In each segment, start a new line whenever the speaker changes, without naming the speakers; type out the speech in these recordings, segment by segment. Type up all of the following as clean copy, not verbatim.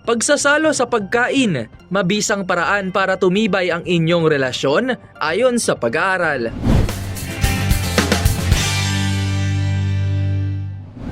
Pagsasalo sa pagkain, mabisang paraan para tumibay ang inyong relasyon ayon sa pag-aaral.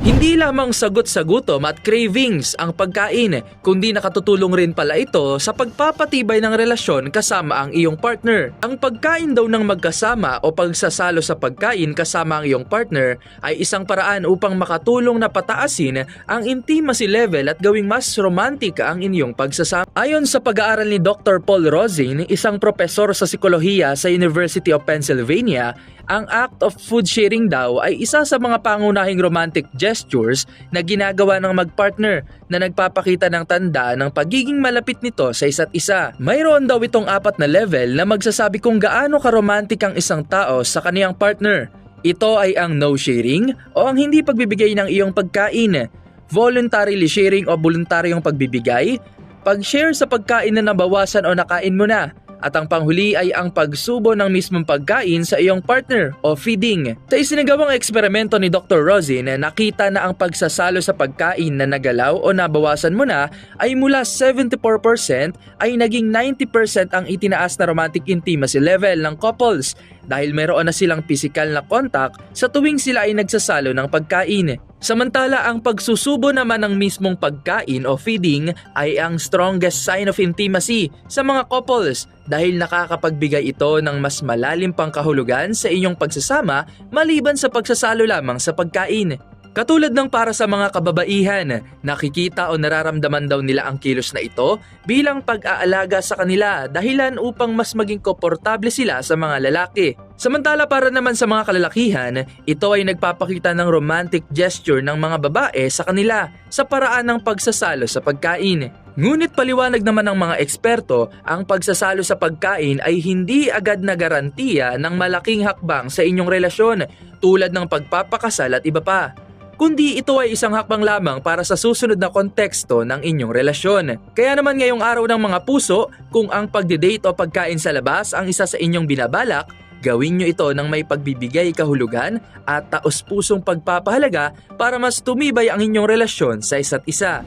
Hindi lamang sagot sa gutom at cravings ang pagkain, kundi nakatutulong rin pala ito sa pagpapatibay ng relasyon kasama ang iyong partner. Ang pagkain daw ng magkasama o pagsasalo sa pagkain kasama ang iyong partner ay isang paraan upang makatulong na pataasin ang intimacy level at gawing mas romantic ang inyong pagsasama. Ayon sa pag-aaral ni Dr. Paul Rozin, isang propesor sa psikolohiya sa University of Pennsylvania, ang act of food sharing daw ay isa sa mga pangunahing romantic gestures na ginagawa ng magpartner na nagpapakita ng tanda ng pagiging malapit nito sa isa't isa. Mayroon daw itong 4 na level na magsasabi kung gaano ka-romantic ang isang tao sa kaniyang partner. Ito ay ang no sharing o ang hindi pagbibigay ng iyong pagkain, voluntarily sharing o voluntaryong pagbibigay, pag-share sa pagkain na nabawasan o nakain mo na, at ang panghuli ay ang pagsubo ng mismong pagkain sa iyong partner o feeding. Sa isinagawang eksperimento ni Dr. Rozin, nakita na ang pagsasalo sa pagkain na nagalaw o nabawasan mo na ay mula 74% ay naging 90% ang itinaas na romantic intimacy level ng couples dahil meron na silang physical na contact sa tuwing sila ay nagsasalo ng pagkain. Samantala, ang pagsusubo naman ng mismong pagkain o feeding ay ang strongest sign of intimacy sa mga couples dahil nakakapagbigay ito ng mas malalim pang kahulugan sa inyong pagsasama maliban sa pagsasalo lamang sa pagkain. Katulad ng para sa mga kababaihan, nakikita o nararamdaman daw nila ang kilos na ito bilang pag-aalaga sa kanila dahilan upang mas maging komportable sila sa mga lalaki. Samantala para naman sa mga kalalakihan, ito ay nagpapakita ng romantic gesture ng mga babae sa kanila sa paraan ng pagsasalo sa pagkain. Ngunit paliwanag naman ng mga eksperto, ang pagsasalo sa pagkain ay hindi agad na garantiya ng malaking hakbang sa inyong relasyon tulad ng pagpapakasal at iba pa. Kundi ito ay isang hakbang lamang para sa susunod na konteksto ng inyong relasyon. Kaya naman ngayong araw ng mga puso, kung ang pagdidate o pagkain sa labas ang isa sa inyong binabalak, gawin nyo ito ng may pagbibigay kahulugan at taos-pusong pagpapahalaga para mas tumibay ang inyong relasyon sa isa't isa.